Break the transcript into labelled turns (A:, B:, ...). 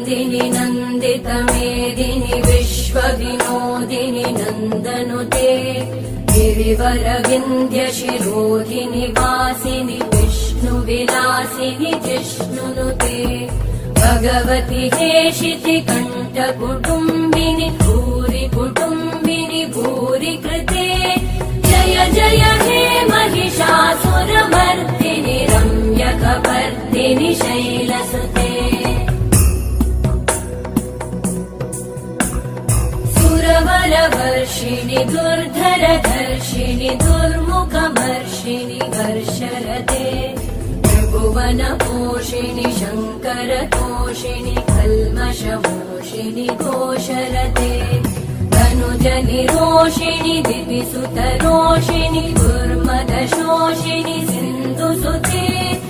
A: नन्दिनि नन्दितमेदिनि विश्वविनोदिनि नन्दनुते गिरिवरविन्ध्यशिरोधिनि वासिनि विष्णुविलासिनि जिष्णुनुते भगवति हेशिति कण्ठकुटुम्बिनि भूरि कुटुम्बिनि भूरि कृते जय जय हे महिषासुरमर्दिनि रम्यकपर्दिनि शैलसुते सुरवरवर्षिणि दुर्धरधर्षिणि दुर्मुखमर्षिणि हर्षरते त्रिभुवनपोषिणि शङ्करतोषिणि कल्मषमोषिणि घोषरते धनुजनिरोषिणि दिविसुतरोषिणि दुर्मदशोषिणि सिन्धुसुते